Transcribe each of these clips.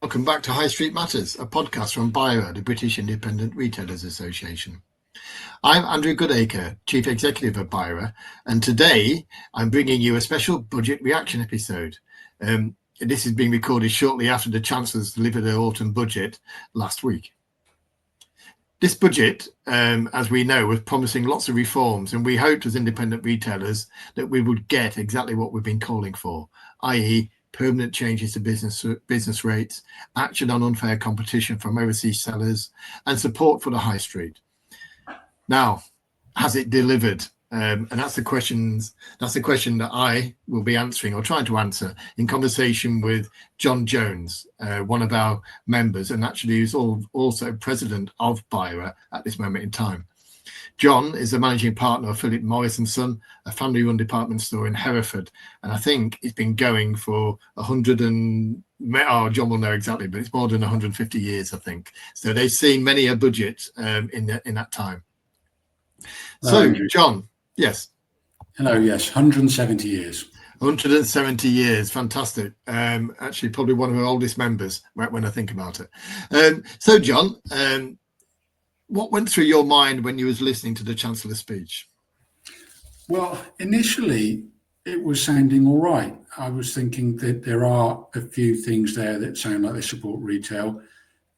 Welcome back to High Street Matters, a podcast from BIRA, the British Independent Retailers Association. I'm Andrew Goodacre, Chief Executive of BIRA, and today I'm bringing you a special budget reaction episode. This is being recorded shortly after the Chancellor's delivered their autumn budget last week. This budget, as we know, was promising lots of reforms, and we hoped as independent retailers that we would get exactly what we've been calling for, i.e. permanent changes to business rates, action on unfair competition from overseas sellers, and support for the high street. Now, has it delivered? And that's the question that I will be answering or trying to answer in conversation with John Jones, one of our members, and actually who's also president of BIRA at this moment in time. John is the managing partner of Philip Morris and Son, a family-run department store in Hereford, and I think it's been going for John will know exactly, but it's more than 150 years, I think. So they've seen many a budget in that time. So, John, yes. Hello, yes, 170 years. 170 years, fantastic. Actually, probably one of our oldest members when I think about it. So, John, what went through your mind when you was listening to the Chancellor's speech? Well, initially, it was sounding all right. I was thinking that there are a few things there that sound like they support retail,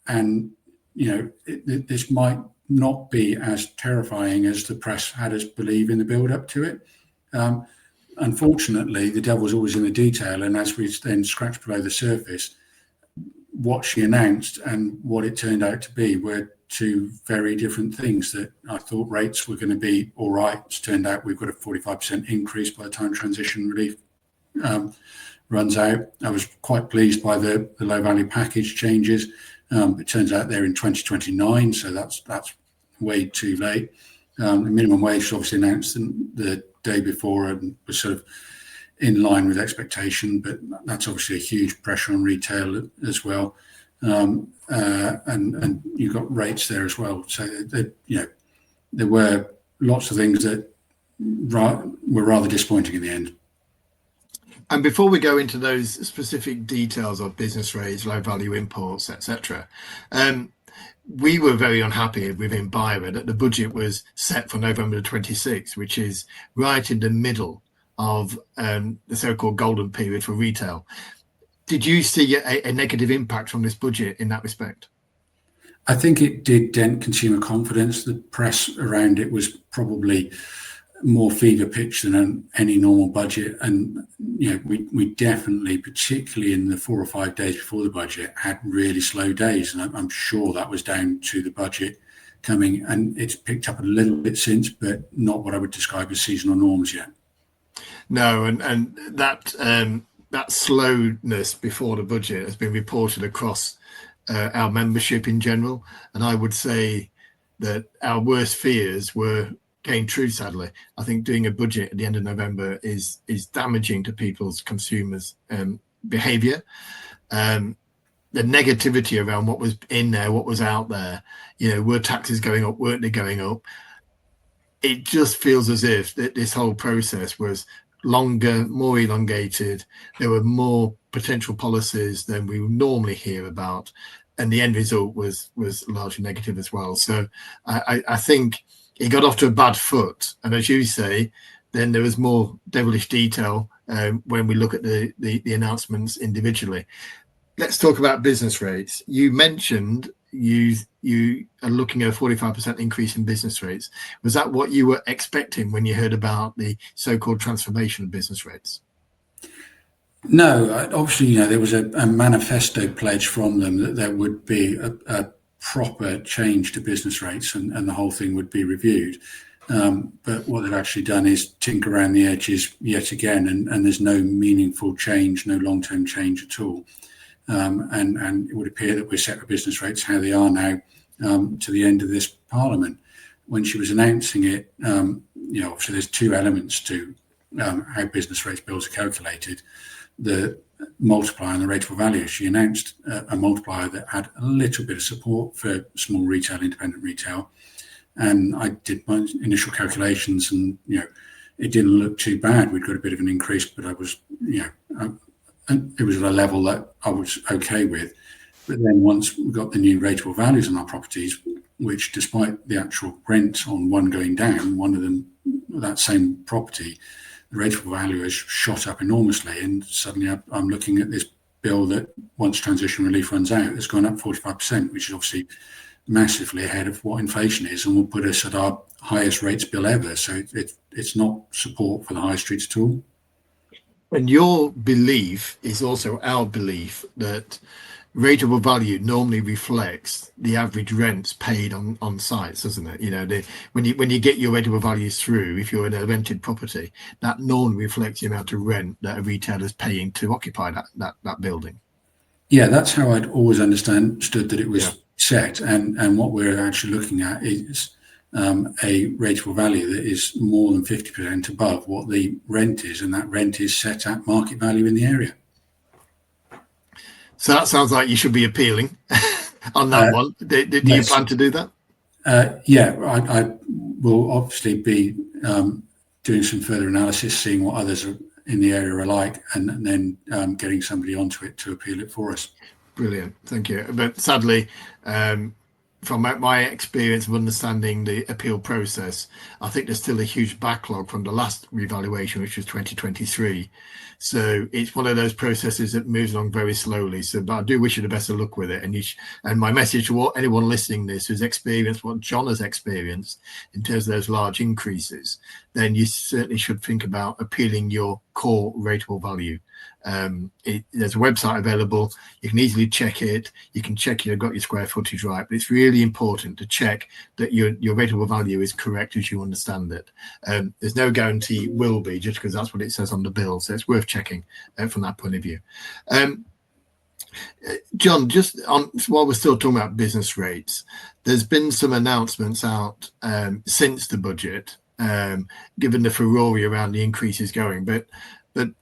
and this might not be as terrifying as the press had us believe in the build-up to it. Unfortunately, the devil's always in the detail, and as we then scratched below the surface, what she announced and what it turned out to be were two very different things. That I thought rates were going to be all right. It's turned out we've got a 45% increase by the time transition relief runs out. I was quite pleased by the low value package changes. It turns out they're in 2029, so that's way too late. The minimum wage was obviously announced the day before and was sort of in line with expectation, but that's obviously a huge pressure on retail as well. And you've got rates there as well. So there were lots of things that were rather disappointing in the end. And before we go into those specific details of business rates, low value imports, etc., we were very unhappy within BIRA that the budget was set for November 26th, which is right in the middle of the so-called golden period for retail. Did you see a negative impact from this budget in that respect? I think it did dent consumer confidence. The press around it was probably more fever pitch than any normal budget, and we definitely, particularly in the 4 or 5 days before the budget, had really slow days, and I'm sure that was down to the budget coming, and it's picked up a little bit since, but not what I would describe as seasonal norms yet. No, and that slowness before the budget has been reported across our membership in general, and I would say that our worst fears came true, sadly. I think doing a budget at the end of November is damaging to consumers' behaviour. The negativity around what was in there, what was out there, were taxes going up, weren't they going up? It just feels as if that this whole process was longer, more elongated. There were more potential policies than we normally hear about, and the end result was largely negative as well. So I think it got off to a bad foot, and as you say, then there was more devilish detail when we look at the announcements individually. Let's talk about business rates. You mentioned you are looking at a 45% increase in business rates. Was that what you were expecting when you heard about the so-called transformation of business rates? No, obviously, there was a manifesto pledge from them that there would be a proper change to business rates and the whole thing would be reviewed. But what they've actually done is tinker around the edges yet again, and there's no meaningful change, no long-term change at all. And it would appear that we're set for business rates how they are now to the end of this Parliament. When she was announcing it, obviously there's two elements to how business rates bills are calculated: the multiplier and the rateable value. She announced a multiplier that had a little bit of support for small retail, independent retail, and I did my initial calculations, and it didn't look too bad. We'd got a bit of an increase, but I was it was at a level that I was okay with. But then once we've got the new rateable values on our properties, which despite the actual rent on one going down, one of them, that same property, the rateable value has shot up enormously. And suddenly I'm looking at this bill that once transition relief runs out, has gone up 45%, which is obviously massively ahead of what inflation is, and will put us at our highest rates bill ever. So it's not support for the high streets at all. And your belief is also our belief that rateable value normally reflects the average rents paid on sites, doesn't it? You know, when you get your rateable values through, if you're in a rented property, that normally reflects the amount of rent that a retailer's paying to occupy that building. Yeah, that's how I'd always understood that it was set, and what we're actually looking at is a rateable value that is more than 50% above what the rent is, and that rent is set at market value in the area. So that sounds like you should be appealing on that one. Do you plan to do that? I will obviously be doing some further analysis, seeing what others in the area are like, and then getting somebody onto it to appeal it for us. Brilliant, thank you. But sadly, from my experience of understanding the appeal process, I think there's still a huge backlog from the last revaluation, which was 2023. So it's one of those processes that moves along very slowly. So, but I do wish you the best of luck with it. And my message to anyone listening to this who's experienced what John has experienced in terms of those large increases, then you certainly should think about appealing your core rateable value. There's a website available. You can easily check it. You can check you've got your square footage right, but it's really important to check that your rateable value is correct as you understand it. There's no guarantee it will be, just because that's what it says on the bill. So it's worth checking from that point of view. John, just while we're still talking about business rates, there's been some announcements out since the budget, given the furore around the increases going. But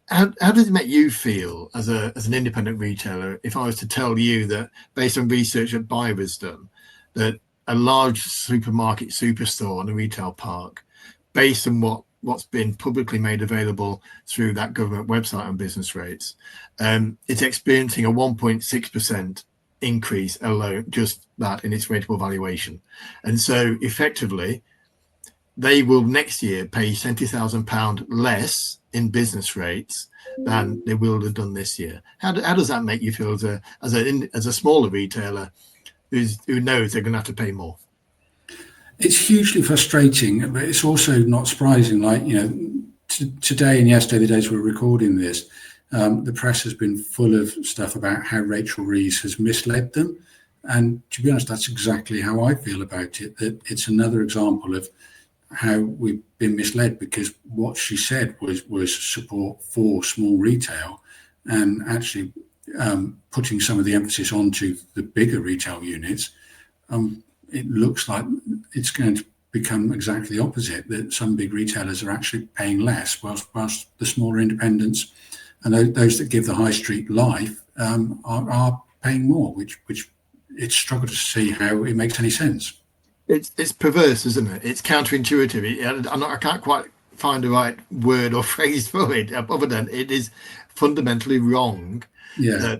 how does it make you feel as an independent retailer if I was to tell you that, based on research that BIRA's done, that a large supermarket superstore on a retail park, based on what's been publicly made available through that government website on business rates, it's experiencing a 1.6% increase alone, just that in its rateable valuation. And so effectively, they will next year pay £70,000 less in business rates than they will have done this year. How does that make you feel as a smaller retailer who knows they're going to have to pay more? It's hugely frustrating, but it's also not surprising. Like, today and yesterday, the days we're recording this, the press has been full of stuff about how Rachel Reeves has misled them. And to be honest, that's exactly how I feel about it, that it's another example of how we've been misled, because what she said was support for small retail, and actually putting some of the emphasis onto the bigger retail units. It looks like it's going to become exactly the opposite, that some big retailers are actually paying less, whilst the smaller independents and those that give the high street life are paying more, which it's struggled to see how it makes any sense. It's perverse, isn't it? It's counterintuitive. I can't quite find the right word or phrase for it, other than it is fundamentally wrong. Yeah.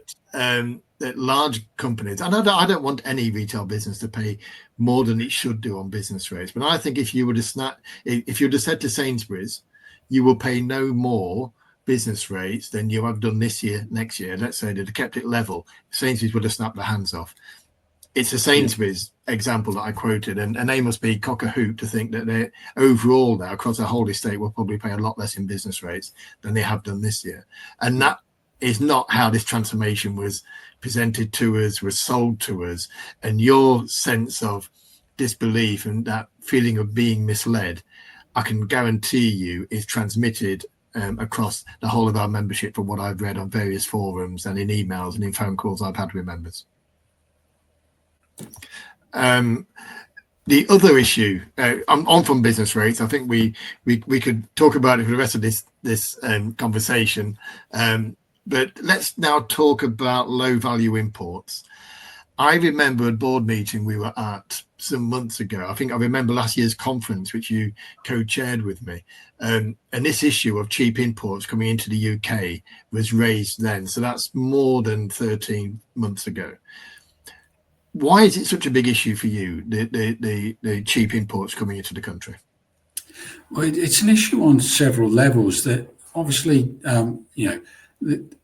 That large companies, and I don't want any retail business to pay more than it should do on business rates, but I think if you would have said to Sainsbury's, you will pay no more business rates than you have done this year, next year, let's say they'd have kept it level, Sainsbury's would have snapped their hands off. It's a Sainsbury's example that I quoted, and they must be cock a hoop to think that they overall now across the whole estate will probably pay a lot less in business rates than they have done this year. And that is not how this transformation was presented to us, was sold to us. And your sense of disbelief and that feeling of being misled, I can guarantee you is transmitted across the whole of our membership, from what I've read on various forums and in emails and in phone calls I've had with members. The other issue, on from business rates, I think we could talk about it for the rest of this conversation, but let's now talk about low value imports. I remember a board meeting we were at some months ago. I think I remember last year's conference, which you co-chaired with me, and this issue of cheap imports coming into the UK was raised then. So that's more than 13 months ago. Why is it such a big issue for you, the cheap imports coming into the country? Well, it's an issue on several levels. That obviously,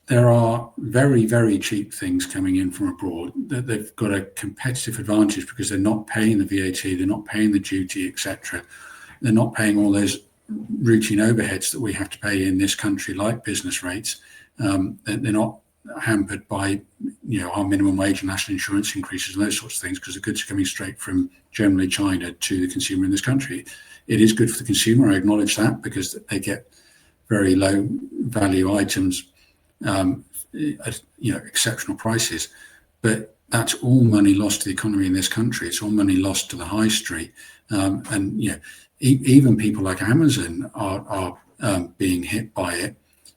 there are very, very cheap things coming in from abroad. That they've got a competitive advantage because they're not paying the VAT, they're not paying the duty, etc. They're not paying all those routine overheads that we have to pay in this country, like business rates. They're not hampered by our minimum wage and national insurance increases and those sorts of things, because the goods are coming straight from generally China to the consumer in this country. It is good for the consumer, I acknowledge that, because they get very low value items at exceptional prices. But that's all money lost to the economy in this country. It's all money lost to the high street, and even people like Amazon are being hit by it,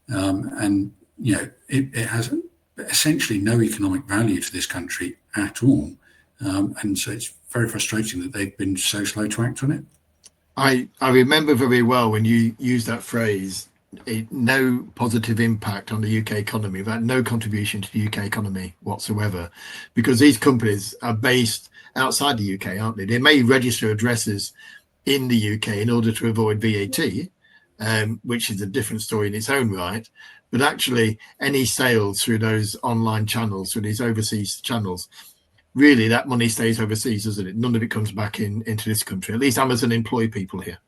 and it has essentially no economic value to this country at all, and so it's very frustrating that they've been so slow to act on it. I remember very well when you used that phrase, no positive impact on the UK economy, that no contribution to the UK economy whatsoever, because these companies are based outside the UK, aren't they? They may register addresses in the UK in order to avoid VAT, which is a different story in its own right. But actually, any sales through those online channels, through these overseas channels, really that money stays overseas, doesn't it? None of it comes back into this country. At least Amazon employ people here.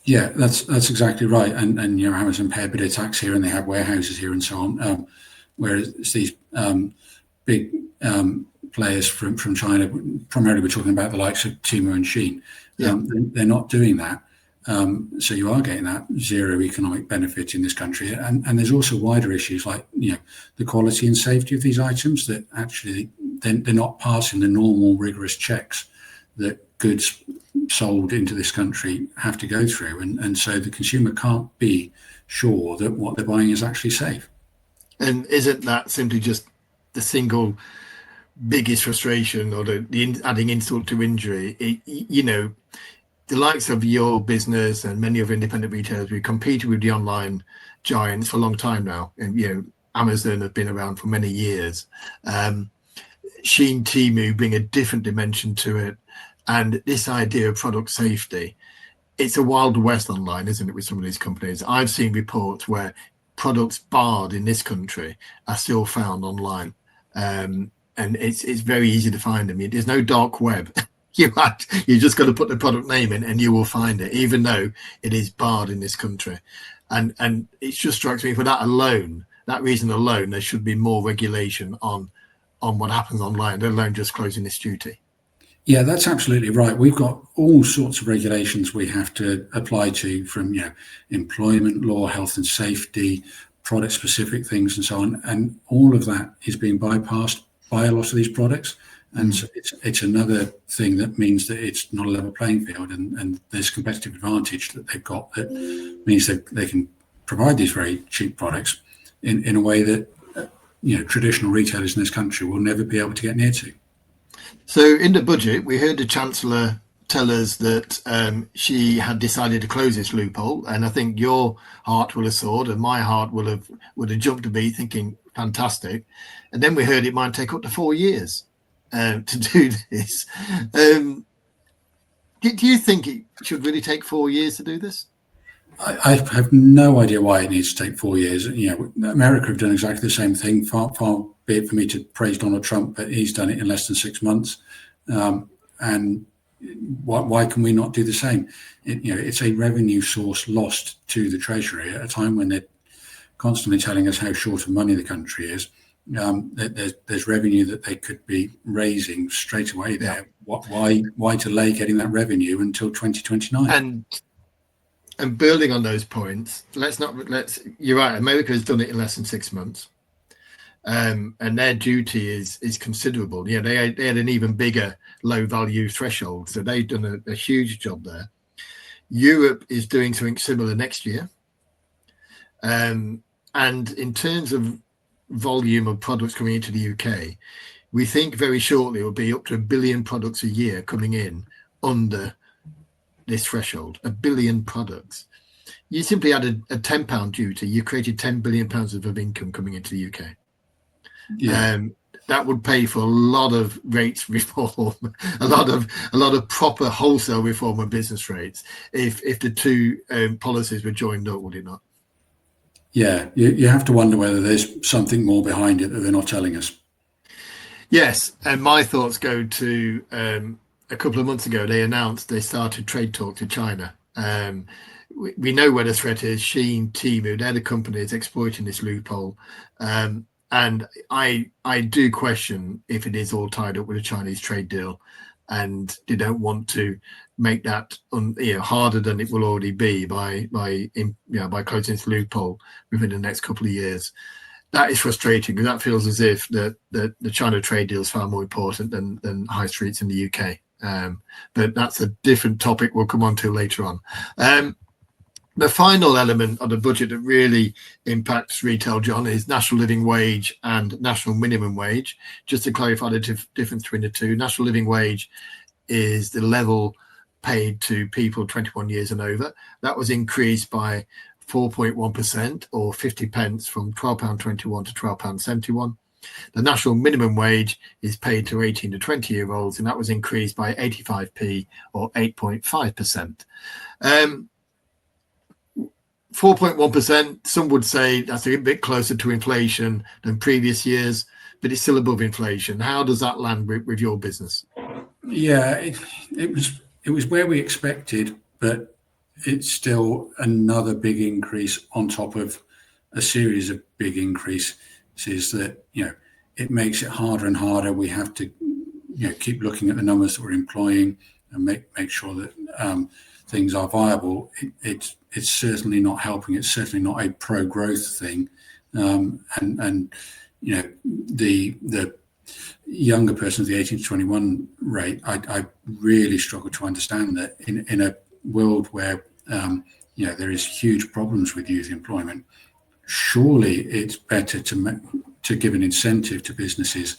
Yeah, that's exactly right. And Amazon pay a bit of tax here, and they have warehouses here and so on. Whereas these big players from China, primarily we're talking about the likes of Temu and Shein, they're not doing that. So you are getting that zero economic benefit in this country. And there's also wider issues like, the quality and safety of these items, that actually they're not passing the normal rigorous checks that goods sold into this country have to go through. And so the consumer can't be sure that what they're buying is actually safe. And isn't that simply just the single biggest frustration, or the adding insult to injury? The likes of your business and many other independent retailers, we competed with the online giants for a long time now. And, Amazon have been around for many years. Shein, Temu bring a different dimension to it. And this idea of product safety, it's a wild west online, isn't it, with some of these companies? I've seen reports where products barred in this country are still found online. And it's very easy to find them. There's no dark web. You just got to put the product name in and you will find it, even though it is barred in this country. And it just strikes me, for that reason alone, there should be more regulation on what happens online, let alone just closing this duty. Yeah, that's absolutely right. We've got all sorts of regulations we have to apply to, from employment law, health and safety, product specific things and so on. And all of that is being bypassed by a lot of these products. And so it's another thing that means that it's not a level playing field, and there's competitive advantage that they've got that means that they can provide these very cheap products in a way that traditional retailers in this country will never be able to get near to. So in the budget, we heard the Chancellor tell us that she had decided to close this loophole, and I think your heart will have soared, and my heart would have jumped a beat, thinking fantastic. And then we heard it might take up to 4 years to do this. Do you think it should really take 4 years to do this? I have no idea why it needs to take 4 years. America have done exactly the same thing. Far be it for me to praise Donald Trump, but he's done it in less than 6 months. And why can we not do the same? It's a revenue source lost to the Treasury at a time when they're constantly telling us how short of money the country is. There's revenue that they could be raising straight away there. Why delay getting that revenue until 2029? And building on those points, you're right, America has done it in less than 6 months. And their duty is considerable. They had an even bigger low value threshold, so they've done a huge job there. Europe is doing something similar next year. And in terms of volume of products coming into the UK, we think very shortly it will be up to 1 billion products a year coming in under this threshold. 1 billion products. You simply added a £10 duty, you created £10 billion of income coming into the UK. Yeah. that would pay for a lot of rates reform, a lot of proper wholesale reform of business rates if the two policies were joined up, would it not? Yeah, you have to wonder whether there's something more behind it that they're not telling us. Yes, and my thoughts go to a couple of months ago. They announced they started trade talk to China. We know where the threat is. Shein, Temu, they're the companies exploiting this loophole. And I do question if it is all tied up with a Chinese trade deal, and they don't want to make that harder than it will already be by closing this loophole within the next couple of years. That is frustrating because that feels as if the China trade deal is far more important than high streets in the UK. But that's a different topic we'll come on to later on. The final element of the budget that really impacts retail, John, is national living wage and national minimum wage. Just to clarify the difference between the two, national living wage is the level paid to people 21 years and over. That was increased by 4.1% or 50 pence from £12.21 to £12.71. The national minimum wage is paid to 18 to 20-year-olds, and that was increased by 85p or 8.5%. 4.1%, some would say that's a bit closer to inflation than previous years, but it's still above inflation. How does that land with your business? Yeah, it was where we expected, but it's still another big increase on top of a series of big increases that, it makes it harder and harder. We have to, keep looking at the numbers that we're employing and make sure that things are viable. It's certainly not helping. It's certainly not a pro-growth thing. The younger persons, the 18 to 21 rate, I really struggle to understand that in a world where there is huge problems with youth employment. Surely it's better to give an incentive to businesses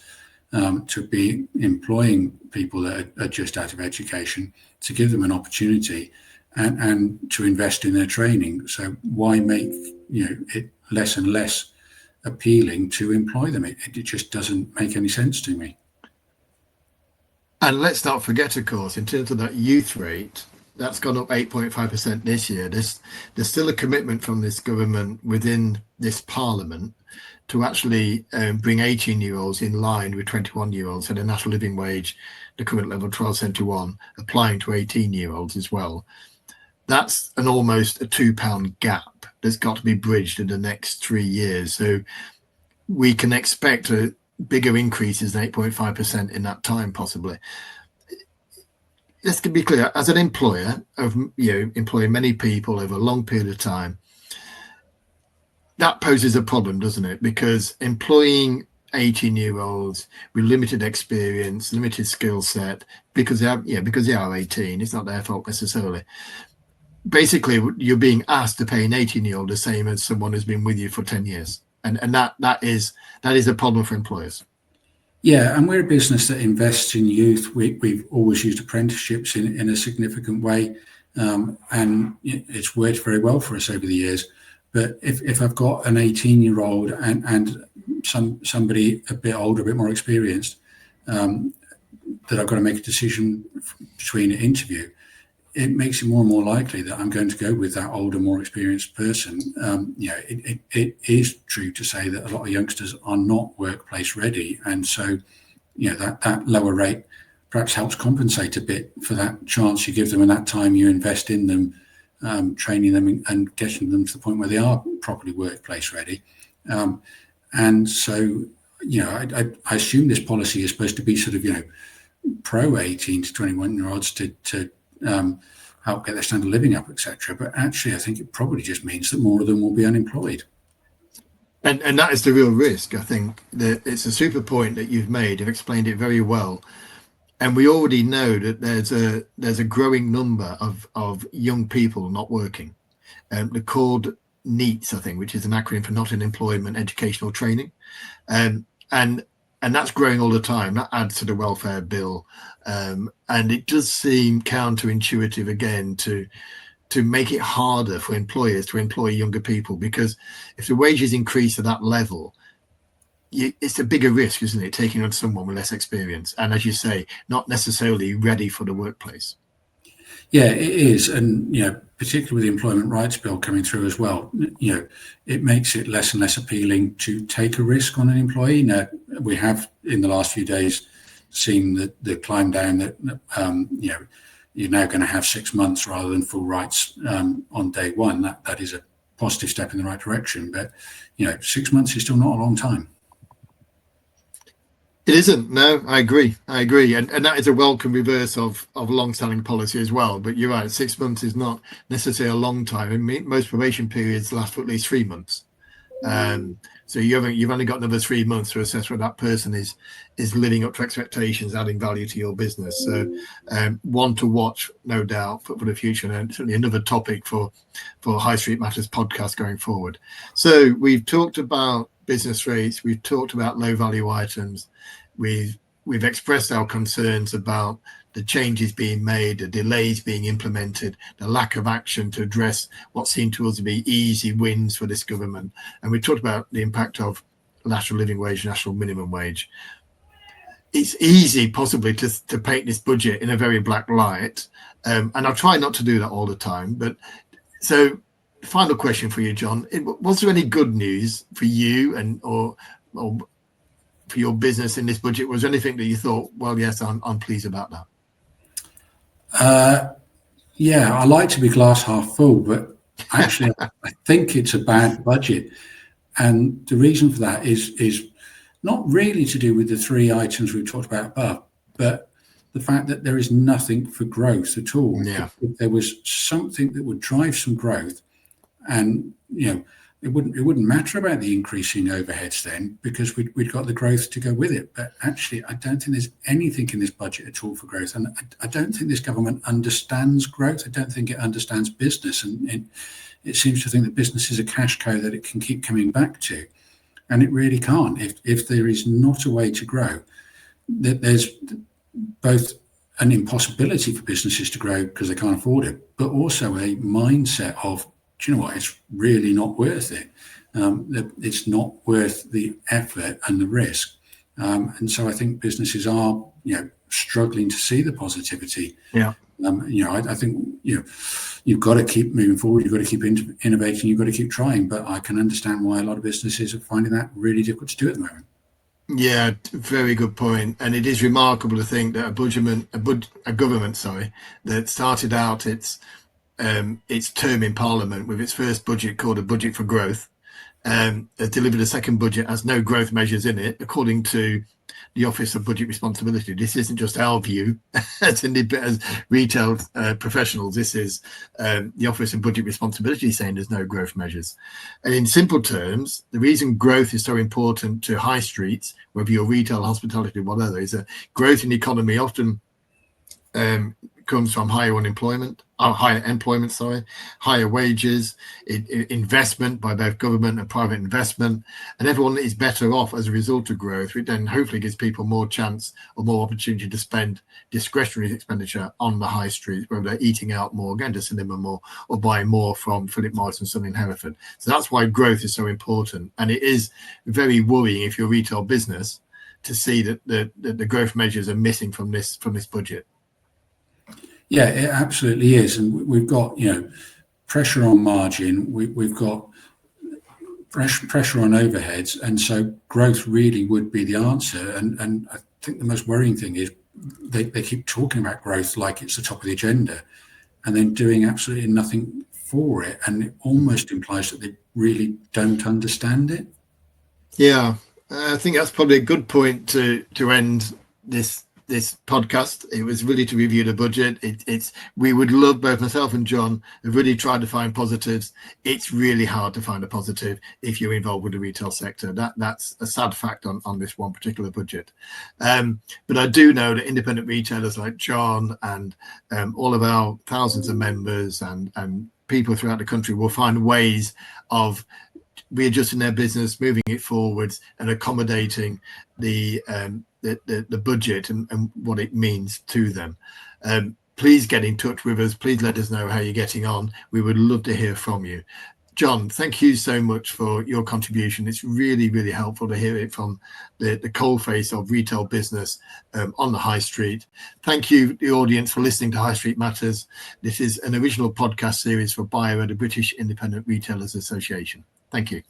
to be employing people that are just out of education, to give them an opportunity and to invest in their training. So why make it less and less appealing to employ them? It just doesn't make any sense to me. And let's not forget, of course, in terms of that youth rate, that's gone up 8.5% this year. There's still a commitment from this government within this parliament to actually bring 18-year-olds in line with 21-year-olds, and the national living wage, the current level 1271, applying to 18-year-olds as well. That's almost a £2 gap that's got to be bridged in the next 3 years. So we can expect bigger increases than 8.5% in that time, possibly. Let's be clear, as an employer of employing many people over a long period of time, that poses a problem, doesn't it? Because employing 18-year-olds with limited experience, limited skill set, because they are 18, it's not their fault necessarily. Basically, you're being asked to pay an 18-year-old the same as someone who's been with you for 10 years, and that is a problem for employers. Yeah, and we're a business that invests in youth. We've always used apprenticeships in a significant way, and it's worked very well for us over the years. But if I've got an 18-year-old and somebody a bit older, a bit more experienced, that I've got to make a decision between an interview, it makes it more and more likely that I'm going to go with that older, more experienced person. It is true to say that a lot of youngsters are not workplace ready, and so that lower rate perhaps helps compensate a bit for that chance you give them and that time you invest in them, training them and getting them to the point where they are properly workplace ready. And so I assume this policy is supposed to be sort of pro 18 to 21-year-olds to help get their standard of living up, etc. But actually, I think it probably just means that more of them will be unemployed. And that is the real risk. I think that it's a super point that you've made. You've explained it very well. And we already know that there's a growing number of young people not working. They're called NEETs, I think, which is an acronym for Not in Employment, Educational Training. And that's growing all the time. That adds to the welfare bill. And it does seem counterintuitive, again, to make it harder for employers to employ younger people, because if the wages increase to that level, it's a bigger risk, isn't it, taking on someone with less experience and, as you say, not necessarily ready for the workplace. Yeah, it is, and particularly with the Employment Rights Bill coming through as well, it makes it less and less appealing to take a risk on an employee. Now, we have in the last few days seen the climb down that you're now going to have 6 months rather than full rights on day one. That is a positive step in the right direction, but 6 months is still not a long time. It isn't. No, I agree. And that is a welcome reverse of long-standing policy as well. But you're right, 6 months is not necessarily a long time. I mean, most probation periods last for at least 3 months. So you've only got another 3 months to assess whether that person is living up to expectations, adding value to your business. So one to watch, no doubt, for the future, and certainly another topic for High Street Matters podcast going forward. So we've talked about business rates, we've talked about low value items, we've expressed our concerns about the changes being made, the delays being implemented, the lack of action to address what seem to us to be easy wins for this government. And we talked about the impact of national living wage, national minimum wage. It's easy possibly to paint this budget in a very black light. And I'll try not to do that all the time. But so final question for you, John. Was there any good news for you or for your business in this budget? Was there anything that you thought, well, yes, I'm pleased about that? Yeah, I like to be glass half full, but actually, I think it's a bad budget, and the reason for that is not really to do with the three items we've talked about above, but the fact that there is nothing for growth at all. Yeah. If there was something that would drive some growth, and it wouldn't matter about the increasing overheads then, because we'd got the growth to go with it. But actually, I don't think there's anything in this budget at all for growth, and I don't think this government understands growth. I don't think it understands business, and it seems to think that business is a cash cow that it can keep coming back to, and it really can't. If there is not a way to grow, that there's both an impossibility for businesses to grow because they can't afford it, but also a mindset of, do you know what, it's really not worth it. It's not worth the effort and the risk. And so I think businesses are, struggling to see the positivity. Yeah. I think, you've got to keep moving forward. You've got to keep innovating. You've got to keep trying. But I can understand why a lot of businesses are finding that really difficult to do at the moment. Yeah, very good point. And it is remarkable to think that a government, that started out its term in Parliament with its first budget called a budget for growth, has delivered a second budget has no growth measures in it, according to the Office of Budget Responsibility. This isn't just our view as retail professionals. This is the Office of Budget Responsibility saying there's no growth measures. And in simple terms, the reason growth is so important to high streets, whether you're retail, hospitality, whatever, is that growth in the economy often comes from higher employment, higher wages, investment by both government and private investment, and everyone is better off as a result of growth, which then hopefully gives people more chance or more opportunity to spend discretionary expenditure on the high street, whether they're eating out more, going to cinema more, or buying more from Philip Morris and Son in Hereford. So that's why growth is so important, and it is very worrying if you're a retail business to see that the growth measures are missing from this budget. Yeah, it absolutely is. And we've got, pressure on margin. We've got pressure on overheads. And so growth really would be the answer. And I think the most worrying thing is they keep talking about growth like it's the top of the agenda and then doing absolutely nothing for it. And it almost implies that they really don't understand it. Yeah, I think that's probably a good point to end this podcast. It was really to review the budget. We would love, both myself and John have really tried to find positives. It's really hard to find a positive if you're involved with the retail sector. That's a sad fact on this one particular budget. But I do know that independent retailers like John and all of our thousands of members and people throughout the country will find ways of readjusting their business, moving it forwards, and accommodating the budget and what it means to them. Please get in touch with us. Please let us know how you're getting on. We would love to hear from you. John, thank you so much for your contribution. It's really, really helpful to hear it from the coalface of retail business on the high street. Thank you, the audience, for listening to High Street Matters. This is an original podcast series for BIRA, the British Independent Retailers Association. Thank you.